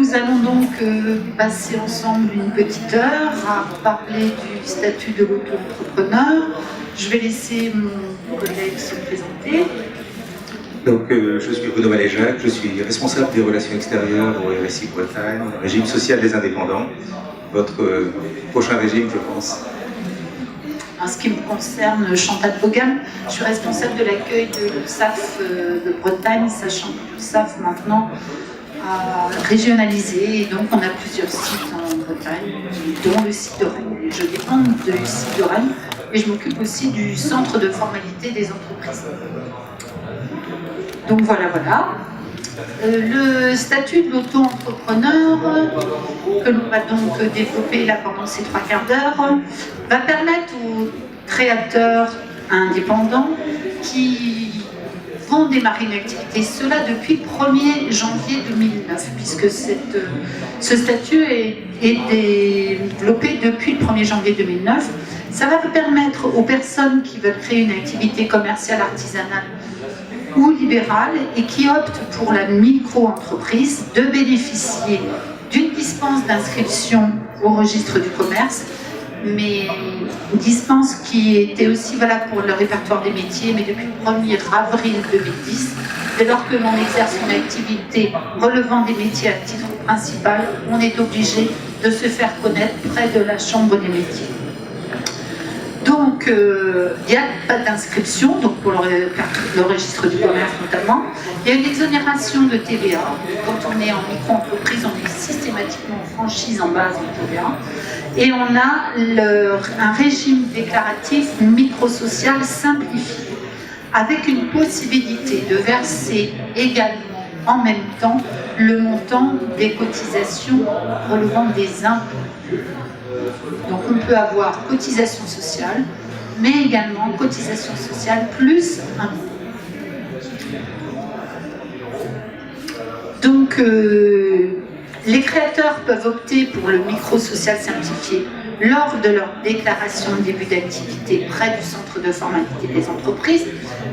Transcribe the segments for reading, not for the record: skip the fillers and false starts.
Nous allons donc passer ensemble une petite heure à parler du statut de l'auto-entrepreneur. Je vais laisser mon collègue se présenter. Donc, je suis Bruno Maléjac, je suis responsable des relations extérieures au RSI Bretagne, régime social des indépendants. Votre prochain régime, je pense. En ce qui me concerne, Chantal Bogan, je suis responsable de l'accueil de l'URSSAF de Bretagne, sachant que l'URSSAF maintenant a régionalisé, et donc on a plusieurs sites en Bretagne, dont le site de Rennes. Je dépends du site de Rennes et je m'occupe aussi du centre de formalité des entreprises. Donc voilà. Le statut de l'auto-entrepreneur, que l'on va donc développer là pendant ces 3 quarts d'heure, va permettre aux créateurs indépendants qui vont démarrer une activité, cela depuis le 1er janvier 2009, puisque ce statut est développé depuis le 1er janvier 2009. Ça va permettre aux personnes qui veulent créer une activité commerciale, artisanale ou libérale et qui optent pour la micro-entreprise de bénéficier d'une dispense d'inscription au registre du commerce, mais une dispense qui était aussi valable pour le répertoire des métiers, mais depuis le 1er avril 2010, dès lors que l'on exerce une activité relevant des métiers à titre principal, on est obligé de se faire connaître près de la Chambre des métiers. Donc, il n'y a pas d'inscription, donc pour le registre du commerce notamment. Il y a une exonération de TVA. Quand on est en micro-entreprise, on est systématiquement en franchise en base de TVA. Et on a un régime déclaratif micro-social simplifié, avec une possibilité de verser également en même temps le montant des cotisations relevant des impôts. Donc on peut avoir cotisation sociale, mais également cotisation sociale plus impôt. Donc les créateurs peuvent opter pour le micro-social simplifié lors de leur déclaration de début d'activité près du centre de formalité des entreprises,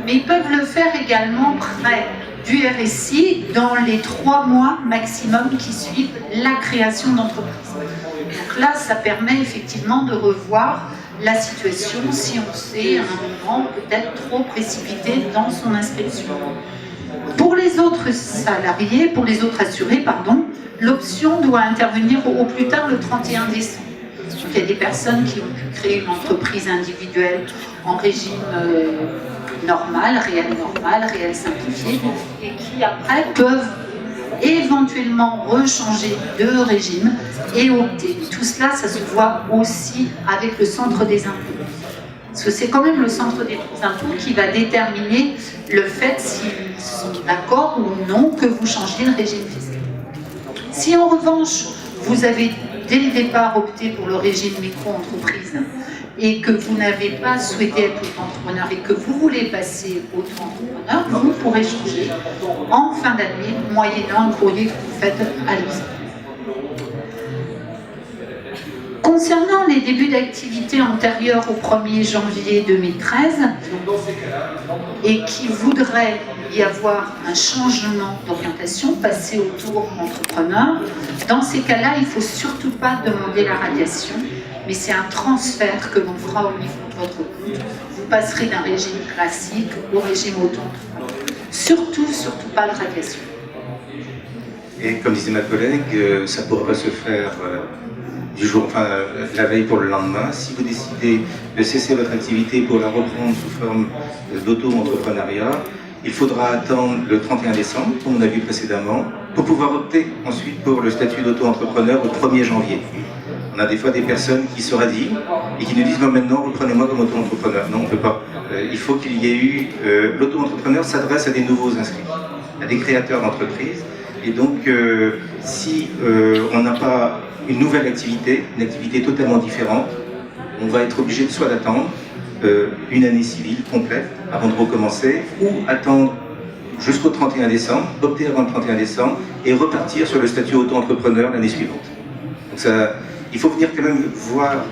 mais ils peuvent le faire également près du RSI dans les 3 mois maximum qui suivent la création d'entreprise. Donc là, ça permet effectivement de revoir la situation si on s'est à un moment peut-être trop précipité dans son inscription. Pour les autres salariés, pour les autres assurés, l'option doit intervenir au plus tard le 31 décembre. Il y a des personnes qui ont pu créer une entreprise individuelle en régime normal, réel simplifié, et qui après peuvent éventuellement rechanger de régime et opter. Tout cela, ça se voit aussi avec le centre des impôts. Parce que c'est quand même le centre des impôts qui va déterminer le fait s'ils sont d'accord ou non que vous changiez le régime fiscal. Si en revanche, vous avez dès le départ opté pour le régime micro-entreprise et que vous n'avez pas souhaité être auto-entrepreneur et que vous voulez passer auto-entrepreneur, vous pourrez changer en fin d'année, moyennant un courrier que vous faites à l'URSSAF. Concernant les débuts d'activité antérieurs au 1er janvier 2013 et qui voudraient y avoir un changement d'orientation, passer au tour entrepreneur, dans ces cas-là, il ne faut surtout pas demander la radiation, mais c'est un transfert que l'on fera au niveau de votre compte. Vous passerez d'un régime classique au régime auto-entrepreneur. Surtout pas de radiation. Et comme disait ma collègue, ça ne pourra pas se faire la veille pour le lendemain. Si vous décidez de cesser votre activité pour la reprendre sous forme d'auto-entrepreneuriat, il faudra attendre le 31 décembre, comme on a vu précédemment, pour pouvoir opter ensuite pour le statut d'auto-entrepreneur au 1er janvier. On a des fois des personnes qui se radient et qui nous disent non, maintenant reprenez-moi comme auto-entrepreneur. Non, on ne peut pas. Il faut qu'il y ait eu... l'auto-entrepreneur s'adresse à des nouveaux inscrits, à des créateurs d'entreprises. Et donc, si on n'a pas une nouvelle activité, une activité totalement différente, on va être obligé soit d'attendre une année civile complète avant de recommencer, ou attendre jusqu'au 31 décembre, opter avant le 31 décembre, et repartir sur le statut auto-entrepreneur l'année suivante. Donc ça, il faut venir quand même voir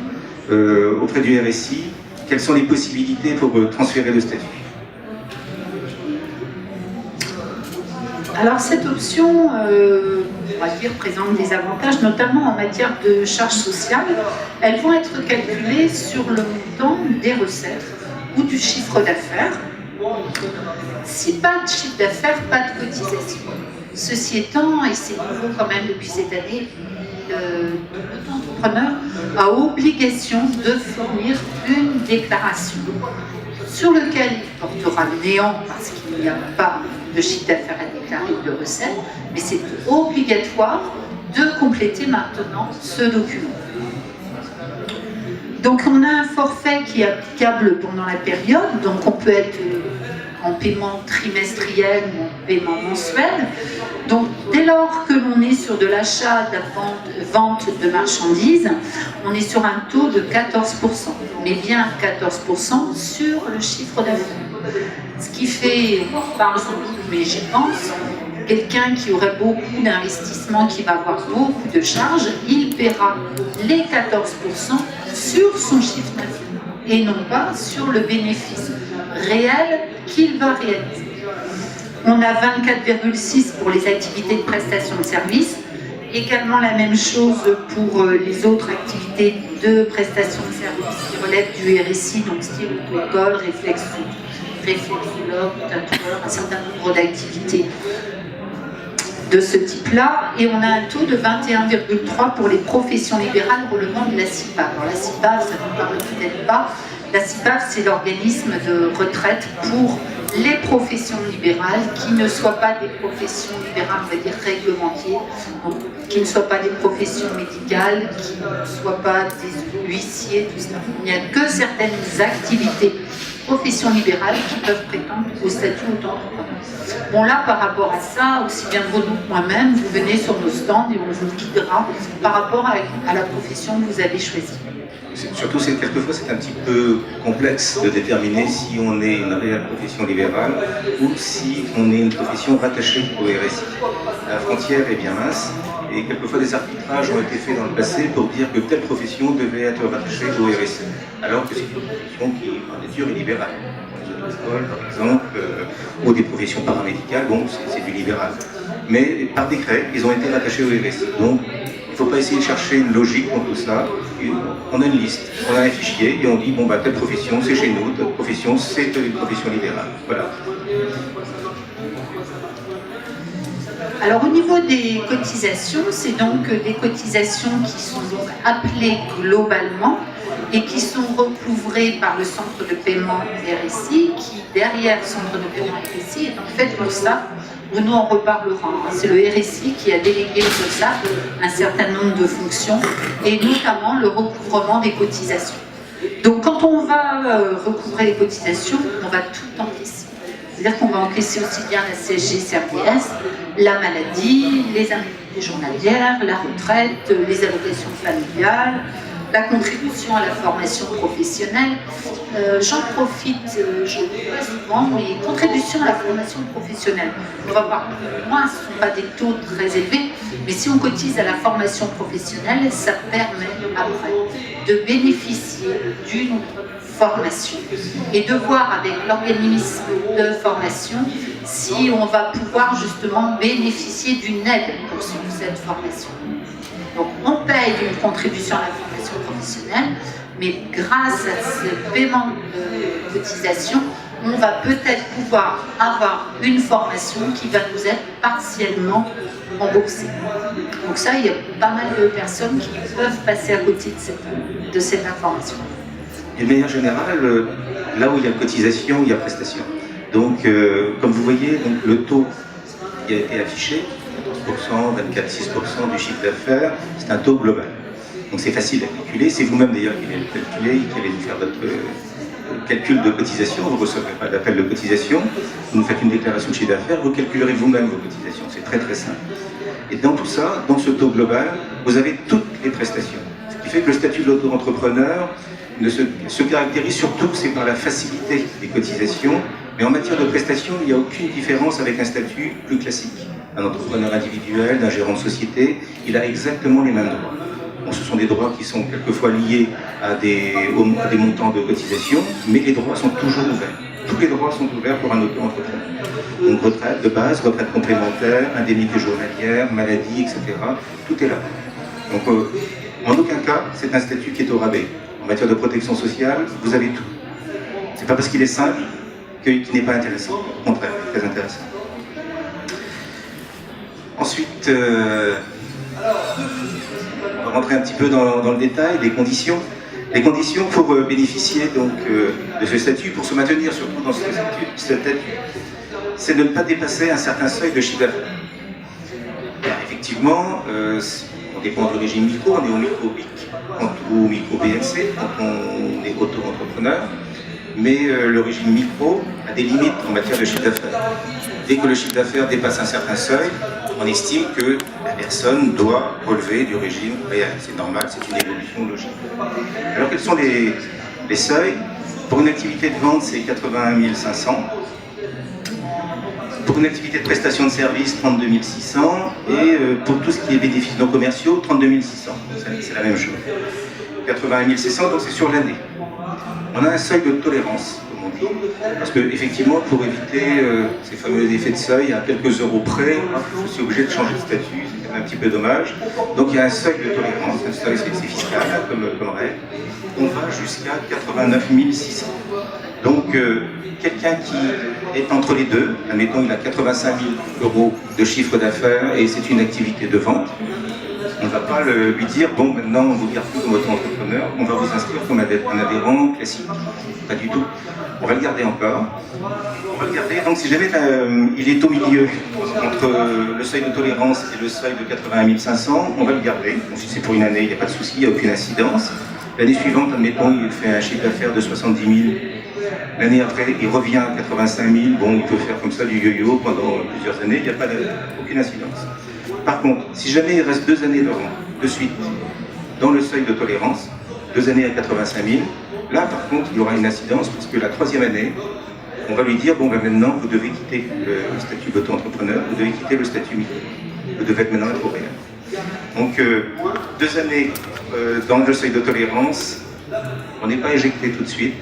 auprès du RSI quelles sont les possibilités pour transférer le statut. Alors cette option, on va dire, présente des avantages, notamment en matière de charges sociales. Elles vont être calculées sur le montant des recettes ou du chiffre d'affaires. Si pas de chiffre d'affaires, pas de cotisation. Ceci étant, et c'est nouveau quand même depuis cette année, l'auto-entrepreneur a obligation de fournir une déclaration sur laquelle il portera le néant parce qu'il n'y a pas de chiffre d'affaires à déclarer ou de recettes, mais c'est obligatoire de compléter maintenant ce document. Donc on a un forfait qui est applicable pendant la période, donc on peut être en paiement trimestriel ou en paiement mensuel. Donc dès lors que l'on est sur de l'achat, de la vente de marchandises, on est sur un taux de 14%, mais bien 14% sur le chiffre d'affaires. Ce qui fait, on parle sans doute, mais j'y pense, quelqu'un qui aurait beaucoup d'investissements, qui va avoir beaucoup de charges, il paiera les 14% sur son chiffre d'affaires et non pas sur le bénéfice réel qu'il va réaliser. On a 24,6 pour les activités de prestation de services, également la même chose pour les autres activités de prestation de services qui relèvent du RSI, donc style auto-école, réflexologue, tatoueur, un certain nombre d'activités de ce type-là, et on a un taux de 21,3 pour les professions libérales relevant de la CIPAV. Alors la CIPAV, ça ne vous parle peut-être pas, la CIPAV c'est l'organisme de retraite pour les professions libérales qui ne soient pas des professions libérales, on va dire réglementées, donc, qui ne soient pas des professions médicales, qui ne soient pas des huissiers, tout ça. Il n'y a que certaines activités, professions libérales, qui peuvent prétendre au statut auto-entrepreneur. Bon là, par rapport à ça, aussi bien Bruno que moi-même, vous venez sur nos stands et on vous guidera par rapport à la profession que vous avez choisie. Surtout, quelquefois, c'est un petit peu complexe de déterminer si on est une réelle profession libérale ou si on est une profession rattachée au RSI. La frontière est bien mince et quelquefois des arbitrages ont été faits dans le passé pour dire que telle profession devait être rattachée au RSI, alors que c'est une profession qui, par nature, est libérale. Les auto-écoles, par exemple, ou des professions paramédicales, bon, c'est du libéral. Mais par décret, ils ont été rattachés au RSI. Donc, il ne faut pas essayer de chercher une logique dans tout ça. On a une liste, on a un fichier et on dit bon bah telle profession c'est chez nous, telle profession c'est une profession libérale. Voilà. Alors au niveau des cotisations, c'est donc des cotisations qui sont donc appelées globalement et qui sont recouvrées par le centre de paiement RSI, qui derrière le centre de paiement RSI est en fait l'URSSAF. Bruno en reparlera. C'est le RSI qui a délégué sur ça un certain nombre de fonctions et notamment le recouvrement des cotisations. Donc quand on va recouvrer les cotisations, on va tout encaisser. C'est-à-dire qu'on va encaisser aussi bien la CSG, CRDS, la maladie, les indemnités journalières, la retraite, les allocations familiales, la contribution à la formation professionnelle. J'en profite, je ne le dis pas souvent, mais contribution à la formation professionnelle. On va voir, moins, ce ne sont pas des taux très élevés, mais si on cotise à la formation professionnelle, ça permet après de bénéficier d'une formation et de voir avec l'organisme de formation si on va pouvoir justement bénéficier d'une aide pour cette formation. Donc on paye une contribution à la formation professionnelle, mais grâce à ce paiement de cotisation, on va peut-être pouvoir avoir une formation qui va nous être partiellement remboursée. Donc ça, il y a pas mal de personnes qui peuvent passer à côté de cette information. D'une manière générale, là où il y a cotisation, il y a prestation. Donc, comme vous voyez, donc, le taux qui a été affiché, 14%, 24,6% du chiffre d'affaires, c'est un taux global. Donc c'est facile à calculer, c'est vous-même d'ailleurs qui allez le calculer, qui allez nous faire votre calcul de cotisation, vous ne recevrez pas d'appel de cotisation, vous nous faites une déclaration de chiffre d'affaires, vous calculerez vous-même vos cotisations, c'est très très simple. Et dans tout ça, dans ce taux global, vous avez toutes les prestations. Ce qui fait que le statut de l'auto-entrepreneur se caractérise surtout, c'est par la facilité des cotisations, mais en matière de prestations, il n'y a aucune différence avec un statut plus classique. Un entrepreneur individuel, un gérant de société, il a exactement les mêmes droits. Bon, ce sont des droits qui sont quelquefois liés à des montants de cotisation, mais les droits sont toujours ouverts. tous les droits sont ouverts pour un auto-entrepreneur. Donc retraite de base, retraite complémentaire, indemnité journalière, maladie, etc. Tout est là. Donc en aucun cas, c'est un statut qui est au rabais. En matière de protection sociale, vous avez tout. C'est pas parce qu'il est simple qu'il n'est pas intéressant. Au contraire, il est très intéressant. Ensuite, on va rentrer un petit peu dans le détail des conditions. Les conditions pour bénéficier donc, de ce statut, pour se maintenir surtout dans ce statut, c'est de ne pas dépasser un certain seuil de chiffre d'affaires. Effectivement, on dépend du régime micro, on est au micro BIC ou au micro BNC quand on est auto-entrepreneur, mais le régime micro a des limites en matière de chiffre d'affaires. Dès que le chiffre d'affaires dépasse un certain seuil, on estime que la personne doit relever du régime réel. C'est normal, c'est une évolution logique. Alors quels sont les seuils? Pour une activité de vente, c'est 81 500. Pour une activité de prestation de service, 32 600. Et pour tout ce qui est bénéfices non commerciaux, 32 600. C'est la même chose. 81 600, donc c'est sur l'année. On a un seuil de tolérance, comme on dit, parce qu'effectivement, pour éviter ces fameux effets de seuil, à quelques euros près, je suis obligé de changer de statut, c'est un petit peu dommage. Donc il y a un seuil de tolérance, un seuil c'est fiscal comme règle. On va jusqu'à 89 600. Donc quelqu'un qui est entre les deux, admettons il a 85 000 euros de chiffre d'affaires et c'est une activité de vente, on ne va pas lui dire, bon, maintenant on ne vous garde plus comme auto-entrepreneur, on va vous inscrire comme un adhérent classique. Pas du tout. On va le garder encore. On va le garder, donc si jamais il est au milieu entre le seuil de tolérance et le seuil de 81 500, on va le garder. Donc si c'est pour une année, il n'y a pas de souci, il n'y a aucune incidence. L'année suivante, admettons, il fait un chiffre d'affaires de 70 000. L'année après, il revient à 85 000. Bon, il peut faire comme ça du yo-yo pendant plusieurs années, il n'y a pas aucune incidence. Par contre, si jamais il reste 2 années de suite dans le seuil de tolérance, 2 années à 85 000, là par contre il y aura une incidence parce que la 3e année, on va lui dire, bon ben maintenant vous devez quitter le statut d'auto-entrepreneur, vous devez quitter le statut micro, vous devez maintenant être au réel. Donc 2 années dans le seuil de tolérance, on n'est pas éjecté tout de suite,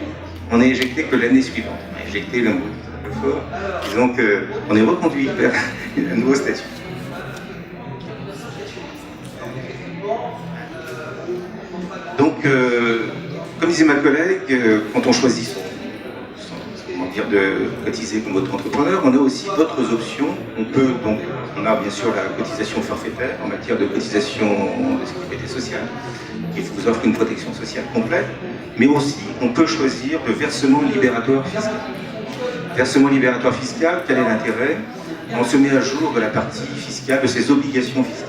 on n'est éjecté que l'année suivante. On a éjecté le mot un peu fort, disons qu'on est reconduit vers un nouveau statut. Donc, comme disait ma collègue, quand on choisit de cotiser comme auto-entrepreneur, on a aussi d'autres options. On a bien sûr la cotisation forfaitaire en matière de cotisation de sécurité sociale, qui vous offre une protection sociale complète, mais aussi on peut choisir le versement libératoire fiscal. Versement libératoire fiscal, quel est l'intérêt? On se met à jour de la partie fiscale, de ses obligations fiscales.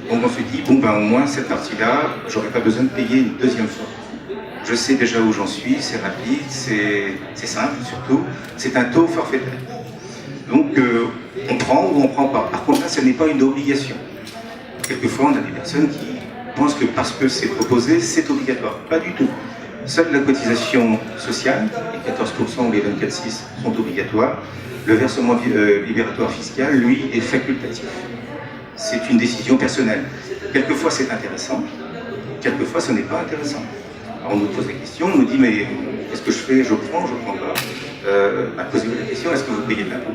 Donc on se dit, bon ben au moins cette partie-là, j'aurais pas besoin de payer une deuxième fois. Je sais déjà où j'en suis, c'est rapide, c'est simple surtout, c'est un taux forfaitaire. Donc on prend ou on prend pas. Par contre là, ce n'est pas une obligation. Quelquefois on a des personnes qui pensent que parce que c'est proposé, c'est obligatoire. Pas du tout. Seule la cotisation sociale, les 14% ou les 24,6 sont obligatoires. Le versement libératoire fiscal, lui, est facultatif. C'est une décision personnelle. Quelquefois c'est intéressant, quelquefois ce n'est pas intéressant. Alors on nous pose la question, on nous dit mais qu'est-ce que je fais? Je prends pas. Posez-vous la question, est-ce que vous payez de l'impôt?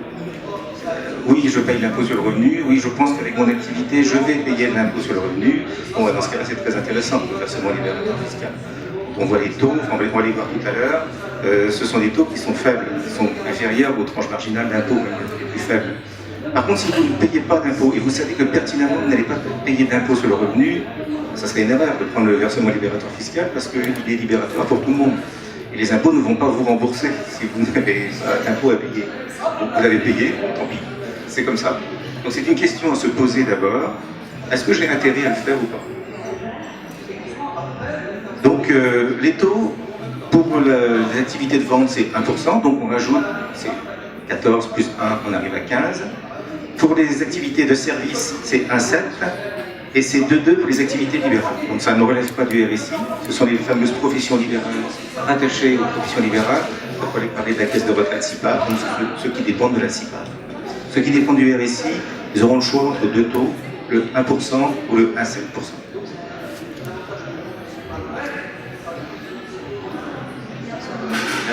Oui, je paye l'impôt sur le revenu, oui, je pense qu'avec mon activité, je vais payer de l'impôt sur le revenu. Bon, dans ce cas-là, c'est très intéressant, le versement libératoire fiscal. On voit les taux, on va les voir tout à l'heure, ce sont des taux qui sont faibles, qui sont inférieurs aux tranches marginales d'impôt, les plus faibles. Par contre, si vous ne payez pas d'impôt et vous savez que pertinemment vous n'allez pas payer d'impôt sur le revenu, ça serait une erreur de prendre le versement libératoire fiscal parce qu'il est libératoire pour tout le monde. Et les impôts ne vont pas vous rembourser si vous n'avez pas d'impôt à payer. Donc vous avez payé, tant pis. C'est comme ça. Donc c'est une question à se poser d'abord. Est-ce que j'ai intérêt à le faire ou pas? Donc les taux pour les activités de vente c'est 1%, donc on rajoute, c'est 14 plus 1, on arrive à 15. Pour les activités de service, c'est 1,7 et c'est 2,2 pour les activités libérales. Donc ça ne relève pas du RSI, ce sont les fameuses professions libérales rattachées aux professions libérales. On va parler de la caisse de retraite CIPAD, donc ceux qui dépendent de la CIPAD. Ceux qui dépendent du RSI, ils auront le choix entre 2 taux, le 1% ou le 1,7%.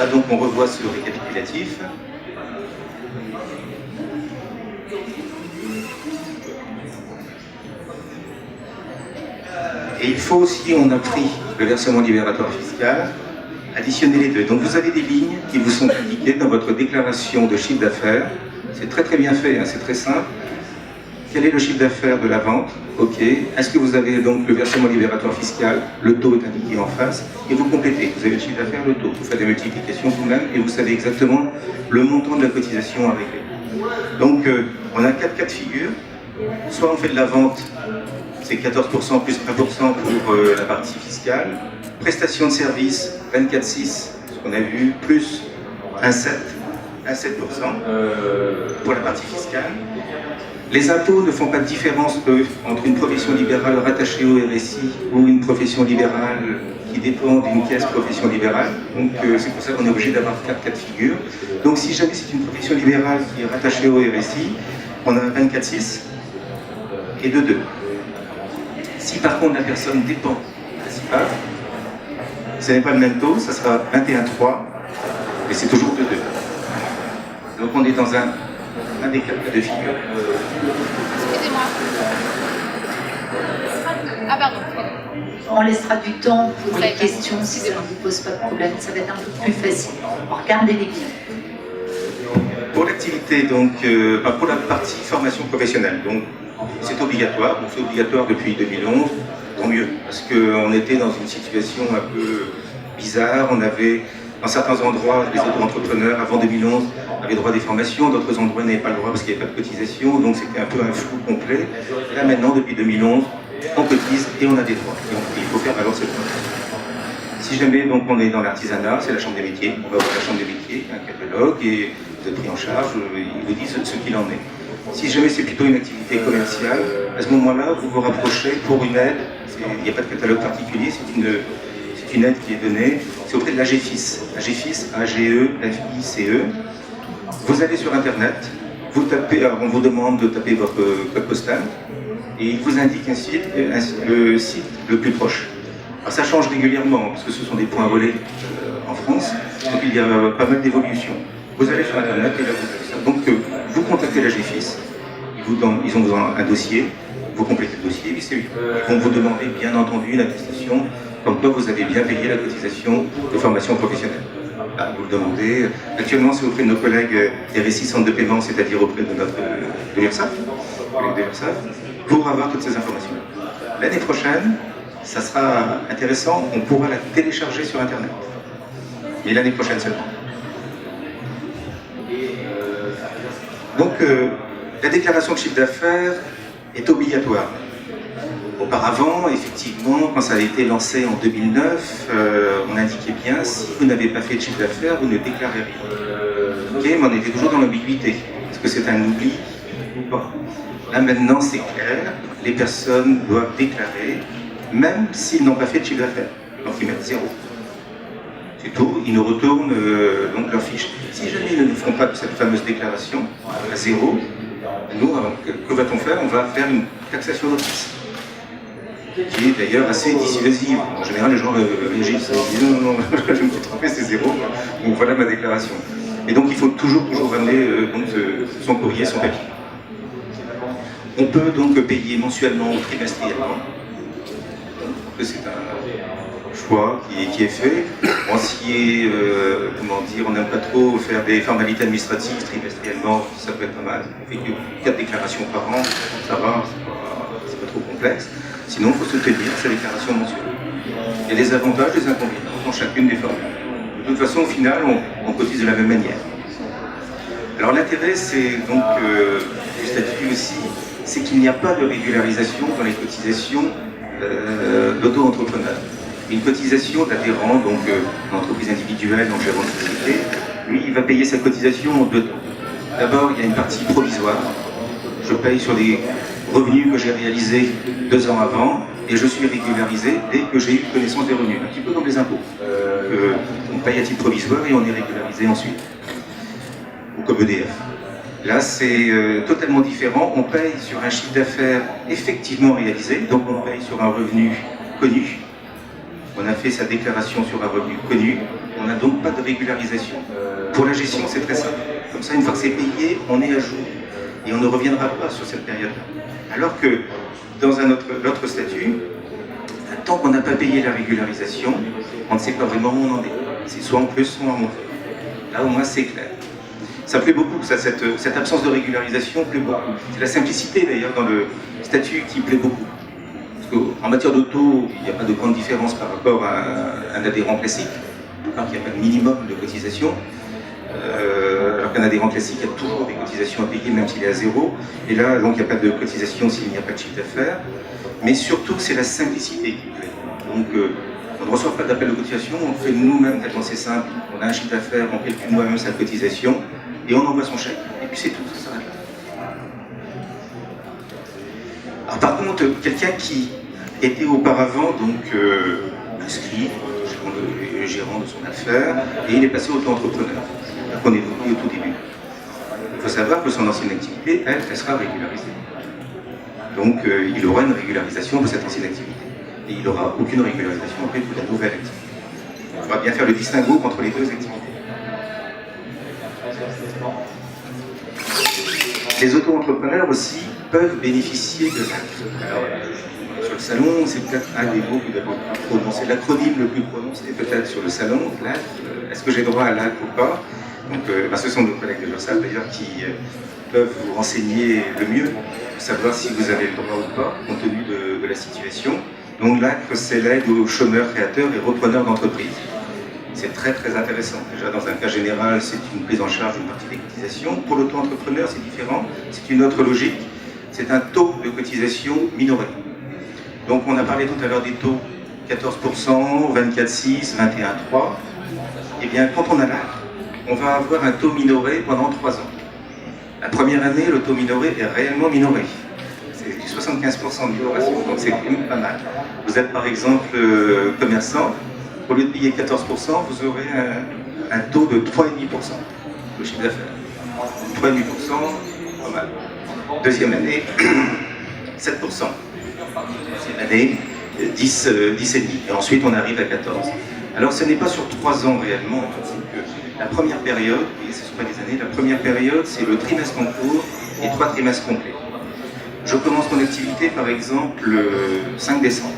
Là, donc, on revoit ce récapitulatif. Et il faut aussi, on a pris le versement libératoire fiscal, additionner les deux. Donc vous avez des lignes qui vous sont indiquées dans votre déclaration de chiffre d'affaires. C'est très très bien fait, hein, c'est très simple. Quel est le chiffre d'affaires de la vente? Ok. Est-ce que vous avez donc le versement libératoire fiscal? Le taux est indiqué en face. Et vous complétez. Vous avez le chiffre d'affaires, le taux. Vous faites la multiplication vous-même et vous savez exactement le montant de la cotisation à régler. Donc on a 4 cas de figure. Soit on fait de la vente, c'est 14% plus 1% pour la partie fiscale. Prestation de service, 24,6, ce qu'on a vu, plus 1,7% pour la partie fiscale. Les impôts ne font pas de différence entre une profession libérale rattachée au RSI ou une profession libérale qui dépend d'une caisse profession libérale. Donc c'est pour ça qu'on est obligé d'avoir 4 cas de figure. Donc si jamais c'est une profession libérale qui est rattachée au RSI, on a 24,6 et 2,2. Si par contre la personne dépend principale, ce n'est pas le même taux, ça sera 21,3, mais c'est toujours 2,2. Donc on est dans un des 4 cas de figure. Excusez-moi. Ah pardon. On laissera du temps pour les questions si ça ne vous pose pas de problème, ça va être un peu plus facile. Regardez-les bien. Pour l'activité, donc, pour la partie formation professionnelle, donc c'est obligatoire, donc c'est obligatoire depuis 2011, tant mieux, parce qu'on était dans une situation un peu bizarre, on avait, dans certains endroits, les auto-entrepreneurs, avant 2011, avaient droit à des formations, d'autres endroits n'avaient pas le droit parce qu'il n'y avait pas de cotisation, donc c'était un peu un flou complet. Et là maintenant, depuis 2011, on cotise et on a des droits, et il faut faire valoir ces droits. Si jamais donc, on est dans l'artisanat, c'est la chambre des métiers, on va voir la chambre des métiers, un catalogue, et vous êtes pris en charge, ils vous disent ce qu'il en est. Si jamais c'est plutôt une activité commerciale, à ce moment-là, vous vous rapprochez pour une aide. Il n'y a pas de catalogue particulier, c'est une aide qui est donnée. C'est auprès de l'AGFIS. AGFIS, A-G-E-F-I-C-E. Vous allez sur Internet, vous tapez, alors on vous demande de taper votre code postal, et il vous indique le site le plus proche. Alors ça change régulièrement, parce que ce sont des points relais en France, donc il y a pas mal d'évolutions. Vous allez sur Internet et là vous avez ça. Donc vous contactez la GFIS, ils ont besoin d'un dossier, vous complétez le dossier, et ils vont vous demander bien entendu une attestation comme quoi vous avez bien payé la cotisation de formation professionnelle. Là, vous le demandez. Actuellement, c'est auprès de nos collègues RSI Centre de paiement, c'est-à-dire auprès de l'URSSAF, pour avoir toutes ces informations. L'année prochaine, ça sera intéressant, on pourra la télécharger sur Internet. Et l'année prochaine seulement. Donc, la déclaration de chiffre d'affaires est obligatoire. Auparavant, effectivement, quand ça a été lancé en 2009, on indiquait bien, si vous n'avez pas fait de chiffre d'affaires, vous ne déclarez rien. Ok, mais on était toujours dans l'ambiguïté. Est-ce que c'est un oubli ou pas? Là, maintenant, c'est clair, les personnes doivent déclarer, même s'ils n'ont pas fait de chiffre d'affaires. Donc, ils mettent 0. C'est tout, ils nous retournent donc leur fiche. Si jamais ils ne font pas cette fameuse déclaration à 0, nous, que va-t-on faire? On va faire une taxation d'office, qui est d'ailleurs assez dissuasive. En général, les gens réagissent, ils disent non, je me suis trompé, c'est 0, donc voilà ma déclaration. Et donc il faut toujours ramener son courrier, son papier. On peut donc payer mensuellement ou trimestriellement. C'est un choix qui est fait. Bon, si comment dire, on n'aime pas trop faire des formalités administratives trimestriellement, ça peut être pas mal. On fait 4 déclarations par an, ça va, c'est pas trop complexe. Sinon, il faut se tenir à sa déclaration mensuelle. Il y a des avantages et des inconvénients dans chacune des formules. De toute façon, au final, on cotise de la même manière. Alors l'intérêt, c'est donc du statut aussi, c'est qu'il n'y a pas de régularisation dans les cotisations d'auto-entrepreneur. Une cotisation d'adhérent, donc l'entreprise individuelle, donc gérant de société, lui, il va payer sa cotisation en 2 temps. D'abord, il y a une partie provisoire. Je paye sur des revenus que j'ai réalisés 2 ans avant, et je suis régularisé dès que j'ai eu connaissance des revenus. Un petit peu comme les impôts. On paye à titre provisoire et on est régularisé ensuite. Ou comme EDF. Là, c'est totalement différent. On paye sur un chiffre d'affaires effectivement réalisé, donc on paye sur un revenu connu. On on a fait sa déclaration sur un revenu connu, on n'a donc pas de régularisation. Pour la gestion, c'est très simple. Comme ça, une fois que c'est payé, on est à jour. Et on ne reviendra pas sur cette période-là. Alors que dans l'autre statut, tant qu'on n'a pas payé la régularisation, on ne sait pas vraiment où on en est. C'est soit en plus, soit en moins. Là, au moins, c'est clair. Ça plaît beaucoup, ça, cette absence de régularisation plaît beaucoup. C'est la simplicité, d'ailleurs, dans le statut qui plaît beaucoup. Parce qu'en matière d'auto, il n'y a pas de grande différence par rapport à un adhérent classique. Alors qu'il n'y a pas de minimum de cotisation. Alors qu'un adhérent classique, il y a toujours des cotisations à payer, même s'il est à zéro. Et là, donc, il n'y a pas de cotisation s'il n'y a pas de chiffre d'affaires. Mais surtout, c'est la simplicité qui plaît. Donc, on ne reçoit pas d'appel de cotisation, on le fait nous-mêmes, tellement c'est simple. On a un chiffre d'affaires, on calcule nous-mêmes sa cotisation, et on envoie son chèque. Et puis c'est tout, ça s'arrête là. Alors par contre, quelqu'un qui était auparavant donc inscrit, gérant de son affaire, et il est passé auto-entrepreneur, qu'on évoquait au tout début. Il faut savoir que son ancienne activité, elle sera régularisée. Donc il aura une régularisation de cette ancienne activité. Et il n'aura aucune régularisation après pour la nouvelle activité. On va bien faire le distinguo entre les deux activités. Les auto-entrepreneurs aussi peuvent bénéficier de l'ACRE. Alors, sur le salon, c'est peut-être un des mots que vous avez prononcé, l'acronyme le plus prononcé peut-être sur le salon, l'ACRE. Est-ce que j'ai droit à l'ACRE ou pas? Donc, ce sont nos collègues de Gersal d'ailleurs qui peuvent vous renseigner le mieux, pour savoir si vous avez le droit ou pas, compte tenu de la situation. Donc l'ACRE, c'est l'aide aux chômeurs, créateurs et repreneurs d'entreprises. C'est très très intéressant. Déjà, dans un cas général, c'est une prise en charge d'une partie des cotisations. Pour l'auto-entrepreneur, c'est différent. C'est une autre logique. C'est un taux de cotisation minoré. Donc on a parlé tout à l'heure des taux 14%, 24,6%, 21,3%. Eh bien, quand on a l'ACRE, on va avoir un taux minoré pendant 3 ans. La première année, le taux minoré est réellement minoré. C'est du 75% de minoration, donc c'est quand même pas mal. Vous êtes par exemple commerçant, au lieu de payer 14%, vous aurez un taux de 3,5% de chiffre d'affaires. 3,5%, pas mal. Deuxième année, 7%. Troisième année, 10,5%. Et ensuite, on arrive à 14%. Alors, ce n'est pas sur 3 ans réellement. La première période, et ce ne sont pas des années, la première période, c'est le trimestre en cours et 3 trimestres complets. Je commence mon activité, par exemple, le 5 décembre.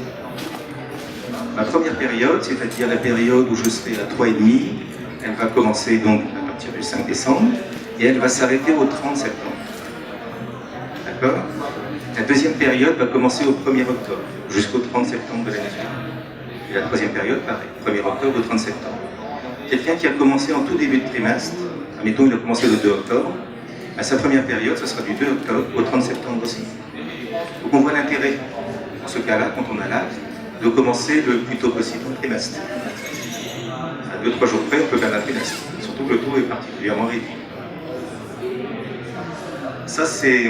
Ma première période, c'est-à-dire la période où je serai à 3,5, elle va commencer donc à partir du 5 décembre et elle va s'arrêter au 30 septembre. D'accord? La deuxième période va commencer au 1er octobre jusqu'au 30 septembre de l'année suivante. Et la troisième période, pareil, 1er octobre au 30 septembre. Quelqu'un qui a commencé en tout début de trimestre, admettons il a commencé le 2 octobre, à sa première période, ce sera du 2 octobre au 30 septembre aussi. Donc on voit l'intérêt, dans ce cas-là, quand on a l'âge, de commencer le plus tôt possible dans le trimestre. À 2-3 jours près, on peut faire un trimestre. Surtout que le taux est particulièrement réduit. Ça, c'est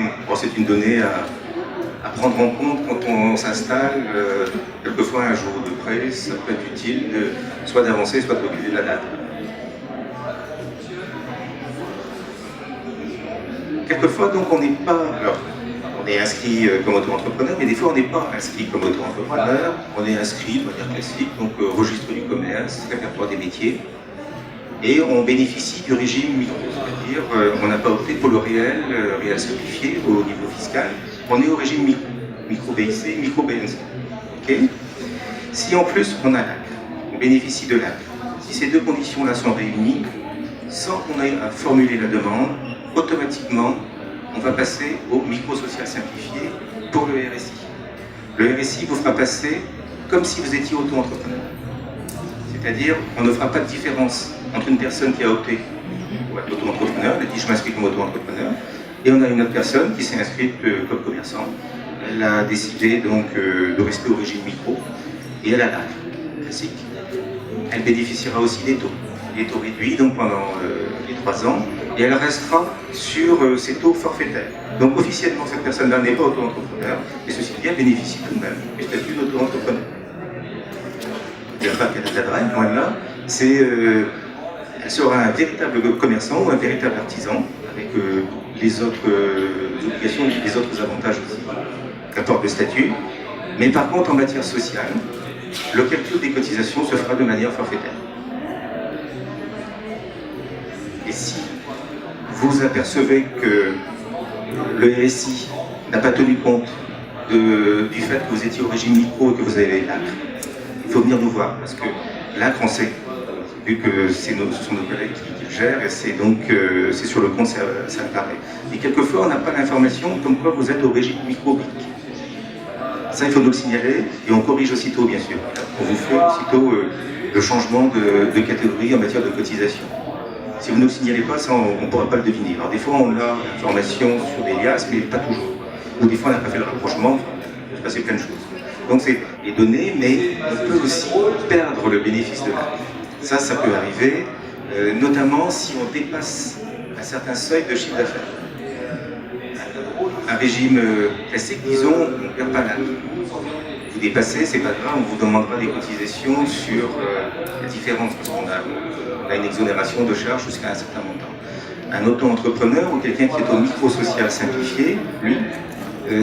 une donnée à prendre en compte quand on s'installe. Quelquefois, un jour de près, ça peut être utile soit d'avancer, soit de reculer la date. Quelquefois, donc, on n'est pas... Alors, on est inscrit comme auto-entrepreneur, mais des fois, on n'est pas inscrit comme auto-entrepreneur. On est inscrit de manière classique, donc registre du commerce, répertoire des métiers. Et on bénéficie du régime micro, c'est-à-dire on n'a pas opté pour le réel simplifié au niveau fiscal. On est au régime micro BIC, micro BNC. Okay. Si en plus on a l'ACRE, on bénéficie de l'ACRE, si ces deux conditions-là sont réunies, sans qu'on ait à formuler la demande, automatiquement on va passer au micro-social simplifié pour le RSI. Le RSI vous fera passer comme si vous étiez auto-entrepreneur. C'est-à-dire, on ne fera pas de différence entre une personne qui a opté pour être auto-entrepreneur, elle dit je m'inscris comme auto-entrepreneur, et on a une autre personne qui s'est inscrite comme commerçant. Elle a décidé donc de rester au régime micro, et elle a l'ACRE classique. Elle bénéficiera aussi des taux réduits donc pendant les 3 ans, et elle restera sur ces taux forfaitaires. Donc officiellement, cette personne-là n'est pas auto-entrepreneur, mais ceci dit, elle bénéficie tout de même du statut d'auto-entrepreneur. Il n'y a pas qu'elle a de la loin de là, elle sera un véritable commerçant ou un véritable artisan, avec les autres obligations et les autres avantages aussi qu'apporte le statut. Mais par contre, en matière sociale, le calcul des cotisations se fera de manière forfaitaire. Et si vous apercevez que le RSI n'a pas tenu compte du fait que vous étiez au régime micro et que vous avez l'ACRE, il faut venir nous voir, parce que l'ACRE, on sait, vu que ce sont nos collègues qui le gèrent, et c'est donc c'est sur le compte, ça apparaît. Et quelquefois, on n'a pas l'information comme quoi vous êtes au régime micro-BIC. Ça, il faut nous le signaler, et on corrige aussitôt, bien sûr. On vous fait aussitôt le changement de catégorie en matière de cotisation. Si vous ne nous signalez pas, ça, on ne pourra pas le deviner. Alors des fois, on a l'information sur des liasses, mais pas toujours. Ou des fois, on n'a pas fait le rapprochement, il peut se passer plein de choses. Donc c'est les données, mais on peut aussi perdre le bénéfice de l'ACRE. Ça peut arriver, notamment si on dépasse un certain seuil de chiffre d'affaires. Un régime classique, disons, on ne perd pas l'ACRE. Vous dépassez, c'est pas grave, on vous demandera des cotisations sur la différence, parce qu'on a une exonération de charges jusqu'à un certain montant. Un auto-entrepreneur ou quelqu'un qui est au micro-social simplifié, lui,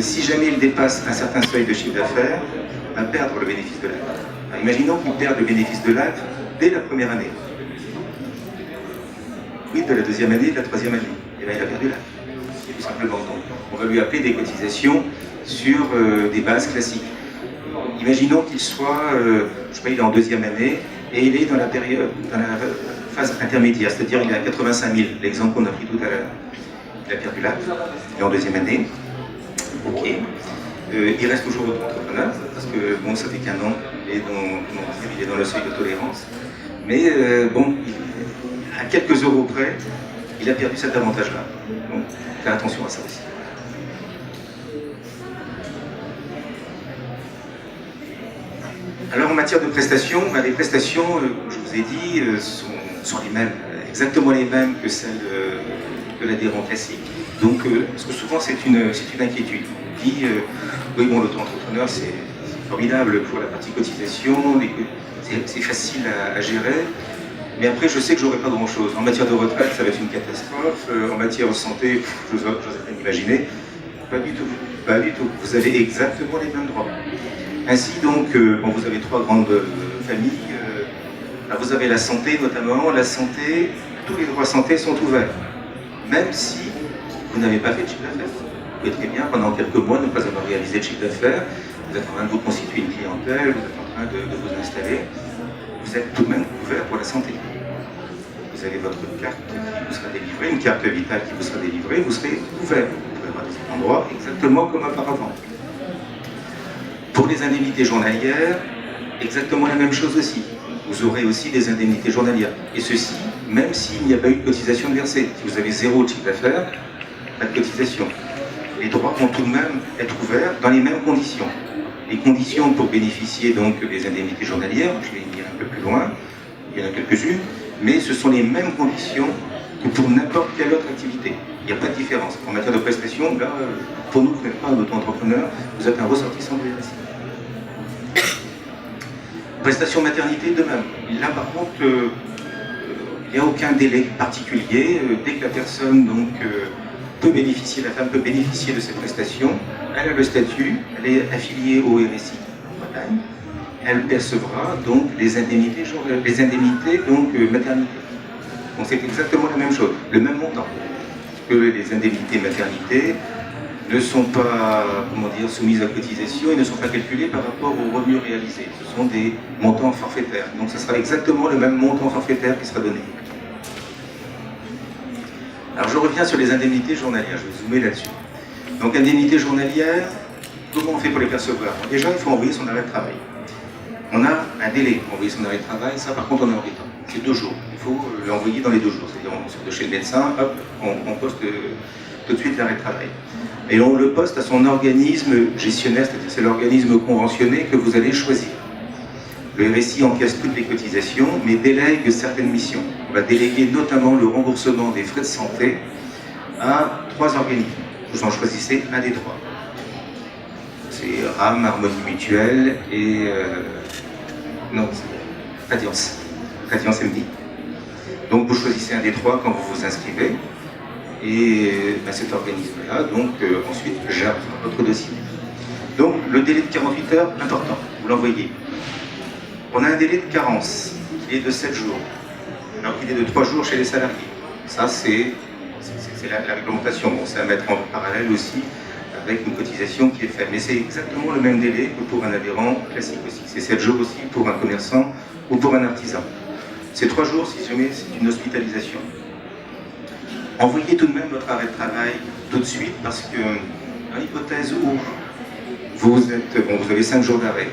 si jamais il dépasse un certain seuil de chiffre d'affaires, va perdre le bénéfice de l'ACRE. Imaginons qu'il perde le bénéfice de l'ACRE dès la première année. Oui, de la deuxième année, de la troisième année. Et bien il a perdu l'ACRE. Tout simplement. Donc, on va lui appeler des cotisations sur des bases classiques. Imaginons qu'il soit, je sais pas, il est en deuxième année et il est dans la phase intermédiaire, c'est-à-dire il est à 85 000, l'exemple qu'on a pris tout à l'heure. Il a perdu l'ACRE, il est en deuxième année. Ok. Il reste toujours auto-entrepreneur, parce que bon, ça fait qu'un an, il est dans le seuil de tolérance. Mais bon, à quelques euros près, il a perdu cet avantage-là. Donc, faire attention à ça aussi. Alors en matière de prestations, les prestations, je vous ai dit, sont les mêmes, exactement les mêmes que celles de l'adhérent classique. Donc, parce que souvent c'est une inquiétude. On dit, oui bon, l'auto-entrepreneur c'est formidable pour la partie cotisation, c'est facile à gérer, mais après je sais que j'aurai pas grand-chose. En matière de retraite, ça va être une catastrophe. En matière de santé, je n'ose pas imaginer. Pas du tout, pas du tout. Vous avez exactement les mêmes droits. Ainsi donc, bon, vous avez trois grandes familles. Là, vous avez la santé notamment. La santé, tous les droits santé sont ouverts. Même si vous n'avez pas fait de chiffre d'affaires. Vous pouvez très bien, pendant quelques mois, ne pas avoir réalisé de chiffre d'affaires. Vous êtes en train de vous constituer une clientèle, vous êtes en train de vous installer. Vous êtes tout de même couvert pour la santé. Vous avez votre carte qui vous sera délivrée, une carte vitale qui vous sera délivrée, vous serez couvert. Vous pouvez avoir des endroits exactement comme auparavant. Pour les indemnités journalières, exactement la même chose aussi. Vous aurez aussi des indemnités journalières. Et ceci, même s'il n'y a pas eu de cotisation versée. Si vous avez zéro de chiffre d'affaires, pas de cotisation. Les droits vont tout de même être ouverts dans les mêmes conditions. Les conditions pour bénéficier donc des indemnités journalières, je vais y venir un peu plus loin, il y en a quelques-unes, mais ce sont les mêmes conditions que pour n'importe quelle autre activité. Il n'y a pas de différence. En matière de prestations, là, pour nous, vous n'êtes pas un auto-entrepreneur, vous êtes un ressortissant de RSI. Prestation maternité, de même. Là, par contre, il n'y a aucun délai particulier. Dès que la personne donc, peut bénéficier, la femme peut bénéficier de cette prestation, elle a le statut, elle est affiliée au RSI Bretagne, elle percevra donc les indemnités donc, maternité. Donc c'est exactement la même chose, le même montant. Parce que les indemnités maternité ne sont pas, comment dire, soumises à cotisation et ne sont pas calculées par rapport aux revenus réalisés. Ce sont des montants forfaitaires. Donc ce sera exactement le même montant forfaitaire qui sera donné. Alors je reviens sur les indemnités journalières, je vais zoomer là-dessus. Donc indemnités journalières, comment on fait pour les percevoir? Déjà, il faut envoyer son arrêt de travail. On a un délai pour envoyer son arrêt de travail, ça par contre on est embêtant. C'est 2 jours. Il faut l'envoyer dans les 2 jours. C'est-à-dire on sort de chez le médecin, hop, on poste tout de suite l'arrêt de travail. Et on le poste à son organisme gestionnaire, c'est-à-dire c'est l'organisme conventionné que vous allez choisir. Le RSI encaisse toutes les cotisations, mais délègue certaines missions. On va déléguer notamment le remboursement des frais de santé à 3 organismes. Vous en choisissez un des 3. C'est RAM, Harmonie Mutuelle et... non, Radiance. Radiance MD. Donc vous choisissez un des 3 quand vous vous inscrivez. Et cet organisme-là, donc ensuite, gère votre dossier. Donc le délai de 48 heures, important, vous l'envoyez. On a un délai de carence qui est de 7 jours, alors qu'il est de 3 jours chez les salariés. Ça, c'est la réglementation. Bon, c'est à mettre en parallèle aussi avec une cotisation qui est faite. Mais c'est exactement le même délai que pour un adhérent classique aussi. C'est 7 jours aussi pour un commerçant ou pour un artisan. C'est 3 jours si jamais c'est une hospitalisation. Envoyez tout de même votre arrêt de travail tout de suite parce que dans l'hypothèse où vous avez 5 jours d'arrêt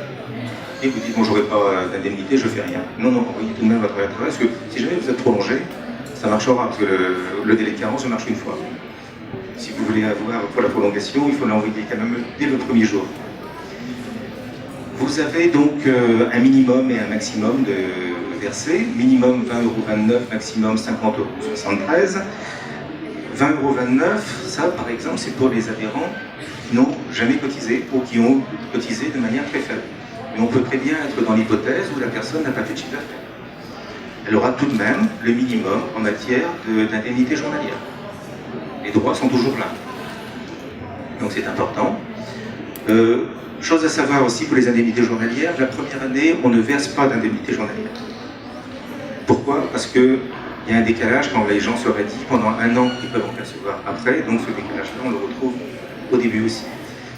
et vous dites bon j'aurai pas d'indemnité, je fais rien. Non, envoyez tout de même votre arrêt de travail parce que si jamais vous êtes prolongé, ça marchera parce que le délai de carence marche une fois. Si vous voulez avoir pour la prolongation, il faut l'envoyer quand même dès le premier jour. Vous avez donc un minimum et un maximum de versés. Minimum 20,29 €, maximum 50,73 €. 20,29 €, ça par exemple, c'est pour les adhérents qui n'ont jamais cotisé ou qui ont cotisé de manière très faible. Mais on peut très bien être dans l'hypothèse où la personne n'a pas fait de chiffre d'affaires. Elle aura tout de même le minimum en matière d'indemnité journalière. Les droits sont toujours là. Donc c'est important. Chose à savoir aussi pour les indemnités journalières, la première année, on ne verse pas d'indemnité journalière. Pourquoi? Parce qu'il y a un décalage quand les gens seraient dit pendant un an ils peuvent en percevoir après, donc ce décalage-là on le retrouve au début aussi.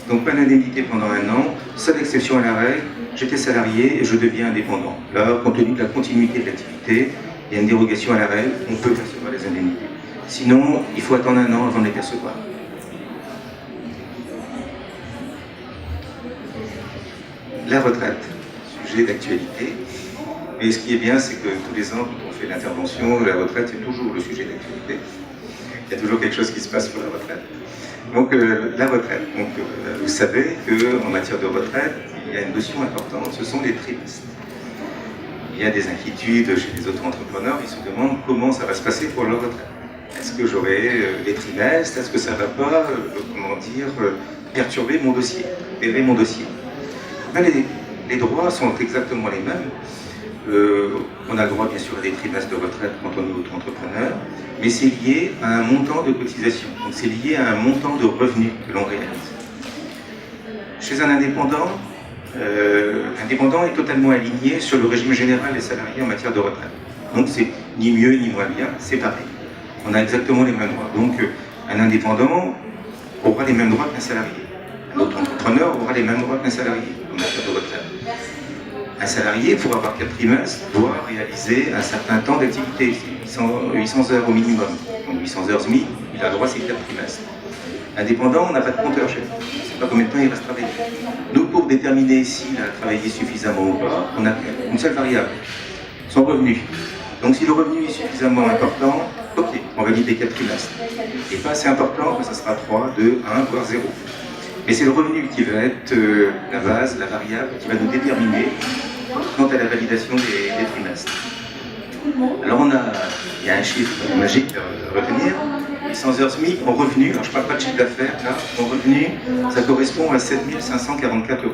Donc pas d'indemnité pendant un an, seule exception à la règle, j'étais salarié et je deviens indépendant. Là, compte tenu de la continuité de l'activité, il y a une dérogation à la règle, on peut percevoir les indemnités. Sinon, il faut attendre un an avant de les percevoir. La retraite, sujet d'actualité. Et ce qui est bien, c'est que tous les ans, quand on fait l'intervention, la retraite, c'est toujours le sujet d'actualité. Il y a toujours quelque chose qui se passe pour la retraite. Donc, la retraite. Donc, vous savez qu'en matière de retraite, il y a une notion importante, ce sont les trimestres. Il y a des inquiétudes chez les auto-entrepreneurs, ils se demandent comment ça va se passer pour leur retraite. Est-ce que j'aurai des trimestres? Est-ce que ça ne va pas, perturber mon dossier, pérer mon dossier? Ben, les droits sont exactement les mêmes. On a le droit bien sûr à des trimestres de retraite quand on est auto-entrepreneur, mais c'est lié à un montant de cotisation, donc c'est lié à un montant de revenus que l'on réalise. Chez un indépendant, l'indépendant est totalement aligné sur le régime général des salariés en matière de retraite. Donc c'est ni mieux ni moins bien, c'est pareil. On a exactement les mêmes droits. Donc un indépendant aura les mêmes droits qu'un salarié. Un auto-entrepreneur aura les mêmes droits qu'un salarié en matière de retraite. Un salarié, pour avoir 4 trimestres, doit réaliser un certain temps d'activité, 800 heures au minimum. Donc 800 heures SMIC, il a droit à ses 4 trimestres. Indépendant, on n'a pas de compteur chez nous. On ne sait pas combien de temps il reste travailler. Nous, pour déterminer s'il a travaillé suffisamment ou pas, on a une seule variable, son revenu. Donc si le revenu est suffisamment important, ok, on valide les 4 trimestres. Et pas assez important, que ça sera 3, 2, 1, voire 0. Mais c'est le revenu qui va être la base, la variable, qui va nous déterminer quant à la validation des trimestres. Alors il y a un chiffre magique à retenir, 800 heures SMIC en revenu, alors je ne parle pas de chiffre d'affaires, là, en revenu, ça correspond à 7 544 €.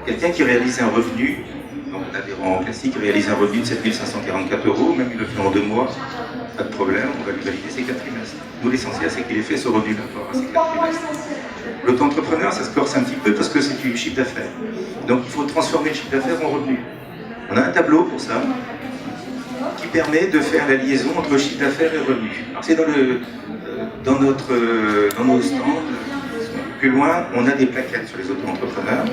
Quelqu'un qui réalise un revenu, donc un adhérent classique réalise un revenu de 7 544 €, même il le fait en 2 mois, pas de problème, on va lui valider ses 4 trimestres. Nous, l'essentiel, c'est qu'il ait fait ce revenu par rapport à ses 4 trimestres. L'auto-entrepreneur, ça se corse un petit peu parce que c'est du chiffre d'affaires. Donc il faut transformer le chiffre d'affaires en revenu. On a un tableau pour ça, qui permet de faire la liaison entre chiffre d'affaires et revenu. Alors c'est dans nos stands, plus loin, on a des plaquettes sur les auto-entrepreneurs.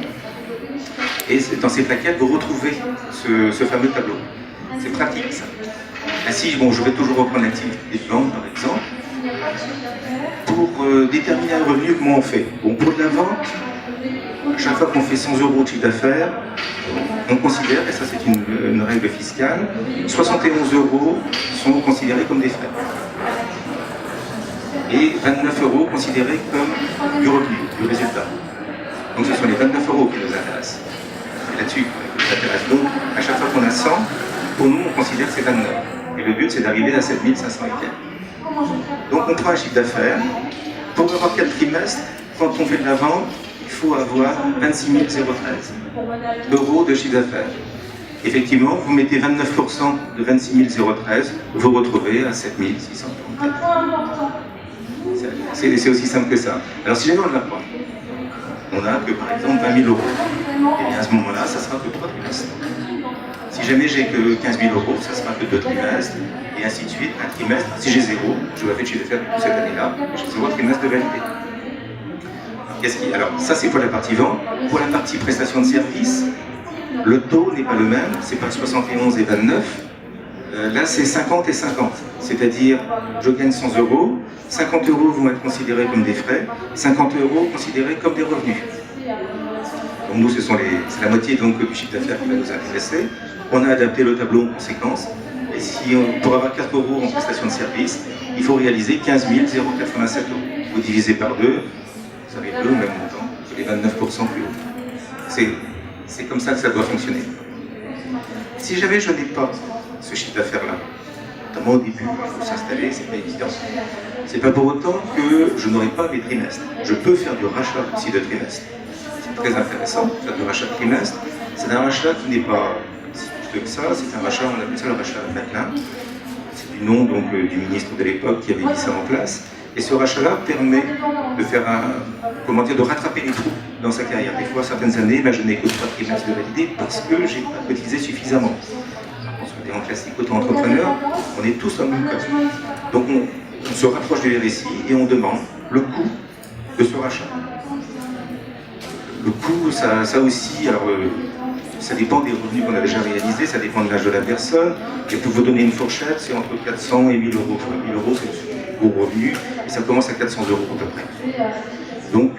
Et dans ces plaquettes, vous retrouvez ce fameux tableau. C'est pratique, ça. Ainsi, bon, je vais toujours reprendre l'activité de vente, par exemple. Pour déterminer un revenu, comment on fait? Bon, pour de la vente, à chaque fois qu'on fait 100 € de chiffre d'affaires, on considère, et ça c'est une règle fiscale, 71 € sont considérés comme des frais. Et 29 € considérés comme du revenu, du résultat. Donc ce sont les 29 € qui nous intéressent. C'est là-dessus qui nous intéresse. Donc à chaque fois qu'on a 100, pour nous on considère que c'est 29. Et le but c'est d'arriver à 7 500 €. Donc on prend un chiffre d'affaires. Pour avoir 4 trimestres, quand on fait de la vente, il faut avoir 26 013 € de chiffre d'affaires. Effectivement, vous mettez 29% de 26 013, vous retrouvez à 7 634. C'est aussi simple que ça. Alors si jamais on ne l'a pas, on n'a que par exemple 20 000 €. Et bien à ce moment-là, ça sera que 3 trimestres. Si jamais j'ai que 15 000 euros, ça sera que 2 trimestres, et ainsi de suite, un trimestre. Si j'ai zéro, je vais faire de chiffre d'affaires cette année-là, j'ai zéro trimestre de validé. Alors, ça c'est pour la partie vente. Pour la partie prestation de service, le taux n'est pas le même, c'est pas 71 et 29. Là, c'est 50 et 50. C'est-à-dire, je gagne 100 euros, 50 euros vont être considérés comme des frais, 50 euros considérés comme des revenus. Donc nous, c'est la moitié donc, du chiffre d'affaires qui va nous intéresser. On a adapté le tableau en conséquence. Et si pour avoir 4 euros en prestation de service, il faut réaliser 15 087 euros. Vous divisez par 2, vous avez le même montant, c'est les 29% plus haut. C'est comme ça que ça doit fonctionner. Si jamais je n'ai pas ce chiffre d'affaires-là, notamment au début, il faut s'installer, c'est pas évident. C'est pas pour autant que je n'aurai pas mes trimestres. Je peux faire du rachat aussi de trimestres. C'est très intéressant, faire du rachat de trimestres. C'est un rachat qui n'est pas si coûteux que ça, c'est un rachat, on appelle ça le rachat Matlin. C'est du nom donc, du ministre de l'époque qui avait mis ça en place. Et ce rachat-là permet de faire de rattraper les trous dans sa carrière. Des fois, certaines années, je n'ai que 3 trimestres de validé parce que je n'ai pas cotisé suffisamment. On est en classique auto-entrepreneur, on est tous en même cas. Donc on se rapproche du RSI et on demande le coût de ce rachat. Le coût, ça aussi, alors ça dépend des revenus qu'on a déjà réalisés, ça dépend de l'âge de la personne. Et pour vous donner une fourchette, c'est entre 400 et 1000 euros. 1000 euros, c'est le gros revenu, et ça commence à 400 euros à peu près. Donc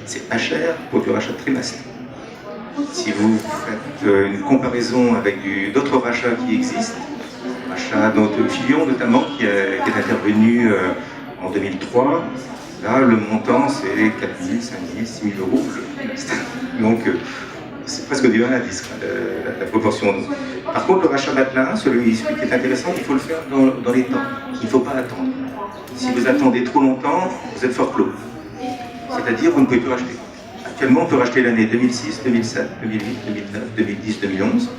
c'est pas cher pour du rachat de trimestre. Si vous faites une comparaison avec d'autres rachats qui existent, rachat de Filion notamment, qui est intervenu en 2003, là le montant c'est 4 000, 5 000, 6 000 euros le trimestre. Donc c'est presque du 1 à 10, la proportion. Par contre, le rachat Matlin, celui qui est intéressant, il faut le faire dans les temps. Il ne faut pas attendre. Si vous attendez trop longtemps, vous êtes forclos. C'est-à-dire vous ne pouvez plus racheter. Actuellement, on peut racheter l'année 2006, 2007, 2008, 2009, 2010, 2011,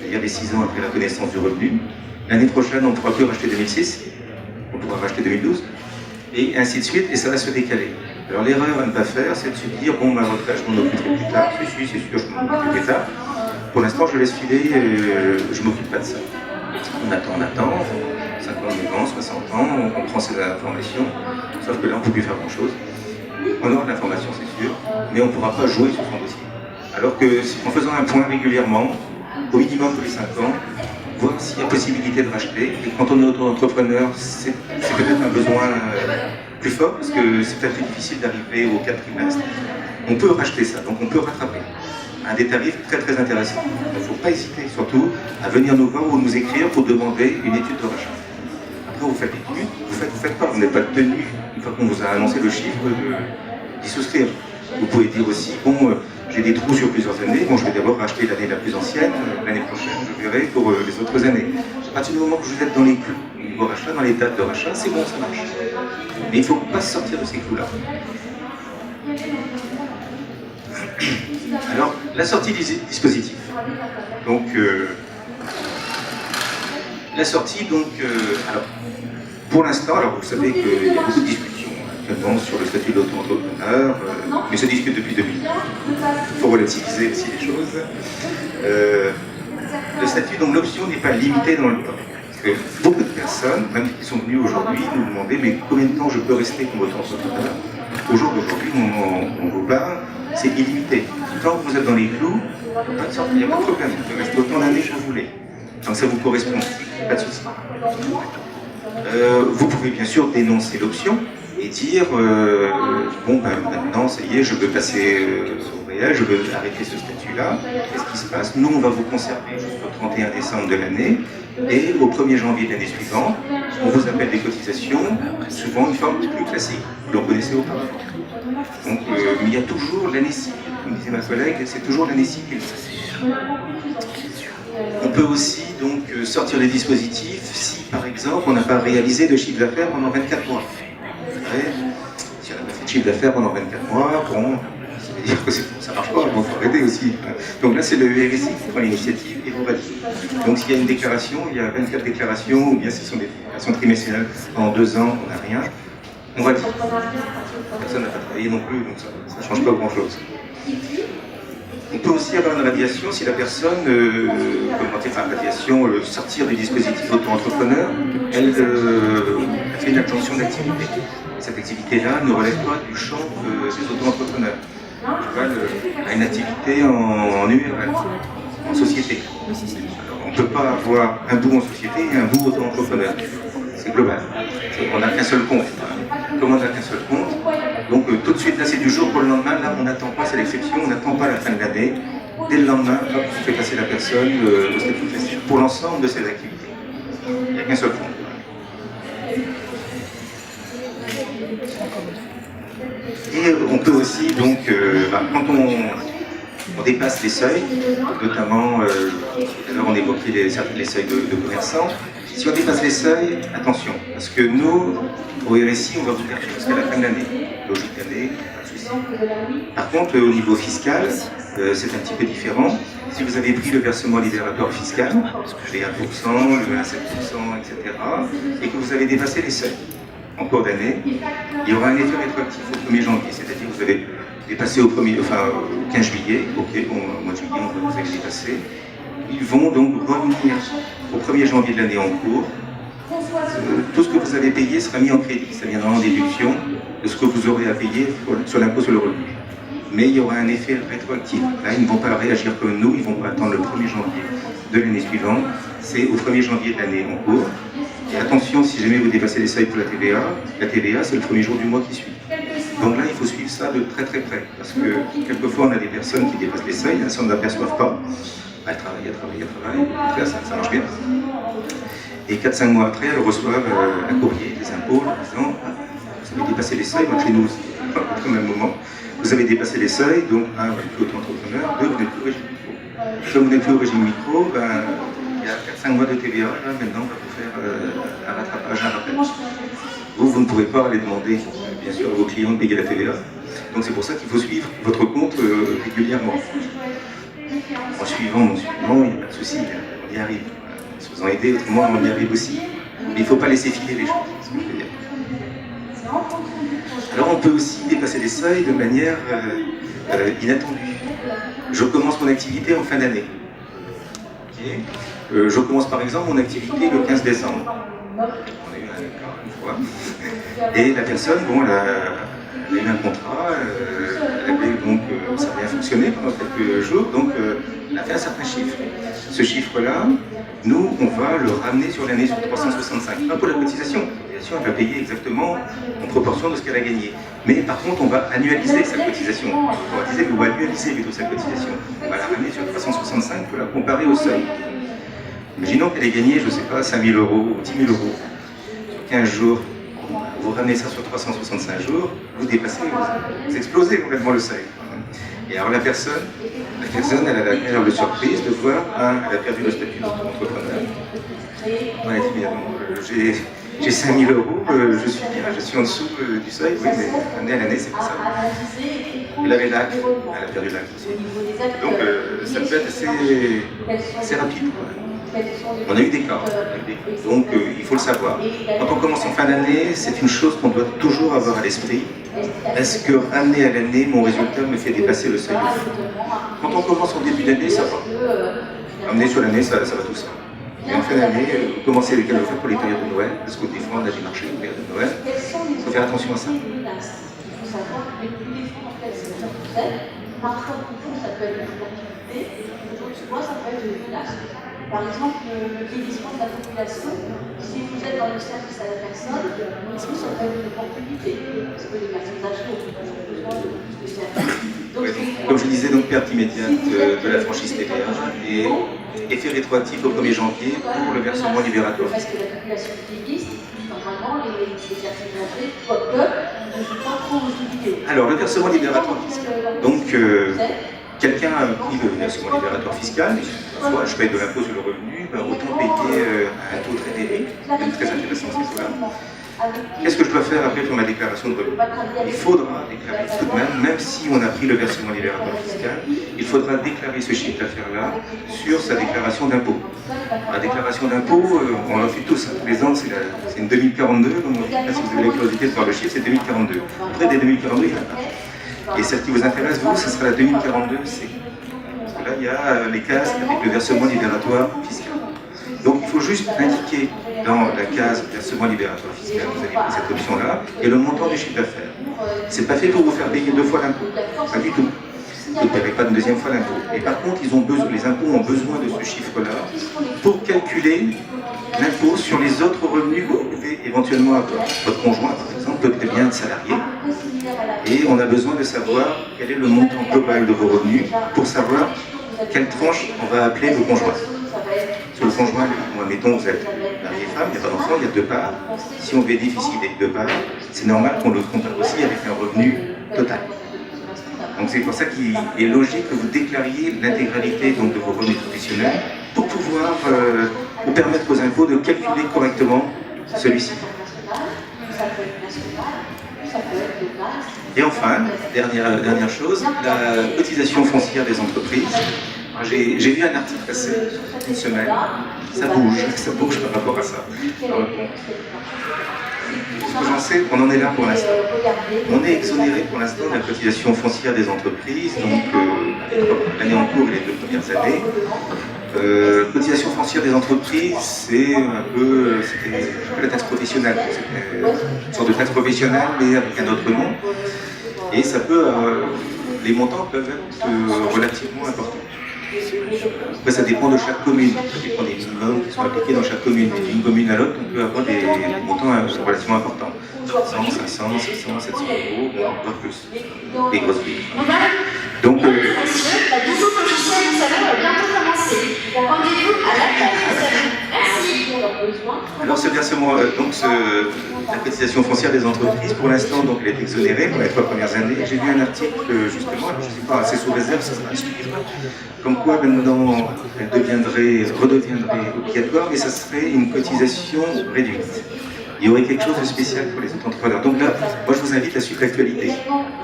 c'est-à-dire les 6 ans après la connaissance du revenu. L'année prochaine, on ne pourra plus racheter 2006, on pourra racheter 2012, et ainsi de suite, et ça va se décaler. Alors l'erreur à ne pas faire, c'est de se dire, bon, ma retraite, je m'en occuperai plus tard. Si, c'est sûr, je m'en occuperai plus tard. Pour l'instant, je laisse filer, je ne m'occupe pas de ça. On attend, 50 ans, 60 ans, on prend ces informations, sauf que là, on ne peut plus faire grand-chose. On aura de l'information, c'est sûr, mais on ne pourra pas jouer sur son dossier. Alors que, en faisant un point régulièrement, au minimum tous les 5 ans, voir s'il y a possibilité de racheter. Et quand on est auto-entrepreneur, c'est peut-être un besoin plus fort, parce que c'est peut-être plus difficile d'arriver aux 4 trimestres. On peut racheter ça, donc on peut rattraper à des tarifs très très intéressants. Il ne faut pas hésiter surtout à venir nous voir ou nous écrire pour demander une étude de rachat. Après vous faites l'étude, vous faites pas, vous n'êtes pas tenu, une fois qu'on vous a annoncé le chiffre, d'y souscrire. Vous pouvez dire aussi, bon, j'ai des trous sur plusieurs années, bon je vais d'abord racheter l'année la plus ancienne, l'année prochaine je verrai pour les autres années. À partir du moment que vous êtes dans les clous, au niveau rachat, dans les dates de rachat, c'est bon, ça marche. Mais il ne faut pas sortir de ces clous-là. Alors, la sortie du dispositif. Donc, la sortie, donc, alors, pour l'instant, alors vous savez qu'il y a beaucoup de discussions actuellement sur le statut d'auto-entrepreneur, mais ça discute depuis 2000. Il faut relativiser aussi les choses. Le statut, donc l'option n'est pas limitée dans le temps. Parce que beaucoup de personnes, même qui sont venues aujourd'hui, nous demandaient mais combien de temps je peux rester comme auto-entrepreneur. Au jour d'aujourd'hui, on vous parle, c'est illimité. Tant que vous êtes dans les clous, pas de sortie, il n'y a pas de problème. Vous pouvez rester autant d'années que vous voulez. Donc ça vous correspond, pas de souci. Vous pouvez bien sûr dénoncer l'option et dire bon ben maintenant ça y est, je veux passer au réel, je veux arrêter ce statut-là. Qu'est-ce qui se passe? Nous on va vous conserver jusqu'au 31 décembre de l'année et au 1er janvier de l'année suivante, on vous appelle des cotisations, souvent une forme plus classique, que l'on connaissait auparavant. Donc mais il y a toujours l'année civile, comme disait ma collègue, c'est toujours l'année civile. On peut aussi donc sortir les dispositifs si par exemple on n'a pas réalisé de chiffre d'affaires pendant 24 mois. Si on n'a pas fait de chiffre d'affaires pendant 24 mois, bon, ça veut dire que ça ne marche pas, il faut arrêter aussi. Donc là c'est le RSI qui prend l'initiative et vous valide. Donc s'il y a une déclaration, il y a 24 déclarations, ou bien ce sont des déclarations trimestrielles, en 2 ans on n'a rien, on va dire. Personne n'a pas travaillé non plus, donc ça ne change pas grand chose. On peut aussi avoir une radiation si la personne, sortir du dispositif auto-entrepreneur, elle fait une attention d'activité. Cette activité-là ne relève pas du champ des auto-entrepreneurs. Elle a une activité en URL, en société. Alors, on ne peut pas avoir un bout en société et un bout auto-entrepreneur. C'est global. On n'a qu'un seul compte. Comme on n'a qu'un seul compte, donc tout de suite, là c'est du jour pour le lendemain, là on n'attend pas, c'est l'exception, on n'attend pas la fin de l'année. Dès le lendemain, hop, on fait passer la personne au statut festif pour l'ensemble de ses activités. Il n'y a qu'un seul compte. Et on peut aussi, donc, quand on dépasse les seuils, notamment, tout à l'heure on évoquait les seuils de commerçants, si on dépasse les seuils, attention, parce que nous, au RSI, on va vous garder jusqu'à la fin de l'année. Logique d'année, pas de souci. Par contre, au niveau fiscal, c'est un petit peu différent. Si vous avez pris le versement libératoire fiscal, les 1%, le 1,7%, etc., et que vous avez dépassé les seuils en cours d'année, il y aura un effet rétroactif au 1er janvier, c'est-à-dire que vous avez dépassé au 15 juillet, ok, bon, au mois de juillet, on va vous avez dépassé. Ils vont donc revenir au 1er janvier de l'année en cours. Tout ce que vous avez payé sera mis en crédit, ça viendra en déduction de ce que vous aurez à payer sur l'impôt sur le revenu. Mais il y aura un effet rétroactif. Là, ils ne vont pas réagir comme nous, ils ne vont pas attendre le 1er janvier de l'année suivante. C'est au 1er janvier de l'année en cours. Et attention, si jamais vous dépassez les seuils pour la TVA c'est le 1er jour du mois qui suit. Donc là, il faut suivre ça de très très près. Parce que quelquefois, on a des personnes qui dépassent les seuils, elles ne s'en aperçoivent pas. Elles travaillent, après ça marche bien. Et 4-5 mois après, elles reçoivent un courrier des impôts en disant vous avez dépassé les seuils, chez nous aussi, au même moment. Vous avez dépassé les seuils, donc un, vous n'êtes plus auto-entrepreneur, deux, vous n'êtes plus au régime micro. Comme vous n'êtes plus au régime micro, il y a 4-5 mois de TVA, là, maintenant on va vous faire un rattrapage, un rappel. Vous ne pourrez pas aller demander, bien sûr, à vos clients de payer la TVA. Donc c'est pour ça qu'il faut suivre votre compte régulièrement. En suivant, il n'y a pas de souci, on y arrive. En se faisant aider, autrement on y arrive aussi. Mais il ne faut pas laisser filer les choses, c'est ce que je veux dire. Alors on peut aussi dépasser les seuils de manière inattendue. Je commence mon activité en fin d'année. Okay. Je commence par exemple mon activité le 15 décembre. On a eu un cas une fois. Et la personne, bon, elle a eu un contrat, ça a bien fonctionné pendant quelques jours, donc elle a fait un certain chiffre. Ce chiffre-là, nous, on va le ramener sur l'année sur 365. Pas pour la cotisation. La cotisation, elle va payer exactement en proportion de ce qu'elle a gagné. Mais par contre, on va annualiser sa cotisation. On va annualiser plutôt sa cotisation. On va la ramener sur 365 pour la comparer au seuil. Imaginons qu'elle ait gagné, je ne sais pas, 5 000 € ou 10 000 € sur 15 jours. Vous ramenez ça sur 365 jours, vous dépassez, vous explosez complètement le seuil. Et alors la personne, elle a la meilleure surprise de voir, elle a perdu le statut d'entrepreneur. On a dit, mais j'ai 5 000 €, je suis bien, je suis en dessous du seuil, oui, mais année à l'année, c'est pas ça. Elle avait l'acte, elle a perdu l'acte aussi. Donc ça peut être assez rapide. On a eu des cas, donc il faut le savoir. Quand on commence en fin d'année, c'est une chose qu'on doit toujours avoir à l'esprit. Est-ce que, année à l'année, mon résultat me fait dépasser le seuil? Quand on commence en début d'année, ça va. Amener sur l'année, ça va tout seul. Et en fin d'année, vous commencez les cadeaux pour les périodes de Noël, parce que des fois on a des marchés les périodes de Noël. Il faut faire attention à ça. Parfois, ça peut être une opportunité, souvent ça peut être une menace. Par exemple, le vieillissement de la population, si vous êtes dans le service à la personne, ça peut être une opportunité, parce que les personnes âgées ont besoin de plus de services. Comme je disais, donc perte immédiate de la franchise TVA et effet rétroactif au 1er janvier pour le versement libératoire. Parce que la population vieillisse, normalement, les personnes âgées ne sont pas trop utilisées. Alors, le versement libératoire fiscal. Donc, quelqu'un a pris le versement libératoire fiscal, parfois je paye de l'impôt sur le revenu, autant payer un taux très élevé, même très intéressant ces taux-là. Qu'est-ce que je dois faire après pour ma déclaration de revenus? Il faudra déclarer tout de même si on a pris le versement libératoire fiscal, il faudra déclarer ce chiffre d'affaires-là sur sa déclaration d'impôt. La déclaration d'impôt, on l'a fait tous, tous les ans, c'est une 2042, comme on dit, là, si vous avez la curiosité de voir le chiffre, c'est 2042. Après, des 2042, il y en a pas. Et celle qui vous intéresse, vous, ce sera la 2042C. il y a les cases avec le versement libératoire fiscal. Donc il faut juste indiquer dans la case versement libératoire fiscal, vous avez pris cette option-là, et le montant du chiffre d'affaires. C'est pas fait pour vous faire payer 2 fois l'impôt, pas du tout. Vous ne paierez pas une deuxième fois l'impôt. Et par contre, les impôts ont besoin de ce chiffre-là pour calculer l'impôt sur les autres revenus que vous pouvez éventuellement avoir. Votre conjoint, par exemple, peut très bien être salarié. Et on a besoin de savoir quel est le montant global de vos revenus pour savoir quelle tranche on va appeler le conjoint. Sur le conjoint, moi, mettons, vous êtes marié femme, il n'y a pas d'enfant, il y a 2 parts. Si on bénéficie des 2 parts, c'est normal qu'on le compare aussi avec un revenu total. Donc c'est pour ça qu'il est logique que vous déclariez l'intégralité de vos revenus professionnels pour pouvoir vous permettre aux impôts de calculer correctement celui-ci. Et enfin, dernière chose, la cotisation foncière des entreprises. J'ai vu un article passer une semaine, ça bouge par rapport à ça. Alors, ce que j'en sais, on en est là pour l'instant. On est exonéré pour l'instant de la cotisation foncière des entreprises, donc l'année en cours et les 2 premières années. Cotisation foncière des entreprises, c'est un peu la taxe professionnelle. C'est une sorte de taxe professionnelle, mais avec un autre nom. Et ça peut, les montants peuvent être relativement importants. Après, ça dépend de chaque commune, ça dépend des minimums qui sont appliqués dans chaque commune. Et d'une commune à l'autre, on peut avoir des montants relativement importants. 100, 500, 600, 700 euros, voire plus. Des grosses villes. Donc, la visite officielle du salon va bientôt commencer. Rendez-vous à la place du salon. Merci. alors ce versement, la cotisation foncière des entreprises, pour l'instant, donc elle est exonérée pour les 3 premières années. J'ai lu un article justement, alors je ne sais pas, c'est sous réserve, ça sera à suivre, comme quoi maintenant elle redeviendrait obligatoire, mais ça serait une cotisation réduite. Il y aurait quelque chose de spécial pour les entrepreneurs. Donc là, moi je vous invite à suivre l'actualité.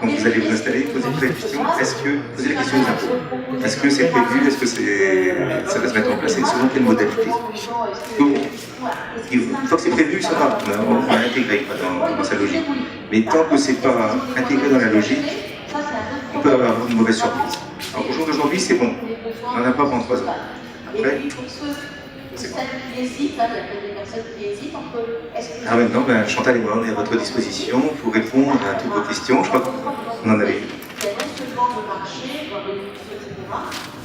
Quand vous allez vous installer, posez-vous la question, posez la question des impôts. Est-ce que c'est prévu, est-ce que ça va se mettre en place et selon quelle modalité? Donc, une fois que c'est prévu, ça va, on va l'intégrer dans sa logique. Mais tant que c'est pas intégré dans la logique, on peut avoir une mauvaise surprise. Alors au jour d'aujourd'hui, c'est bon. On n'en a pas pendant 3 ans. Après, c'est bon. Alors maintenant, Chantal et moi, on est à votre disposition pour répondre à toutes vos questions. Je crois qu'on en avait une. Il y a non seulement le marché, le revenu, etc.,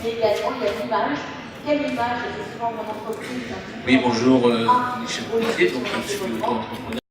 mais également il y a l'image. Quelle image, effectivement, mon entreprise? Oui, bonjour, Michel Poitier, donc je suis auto-entrepreneur.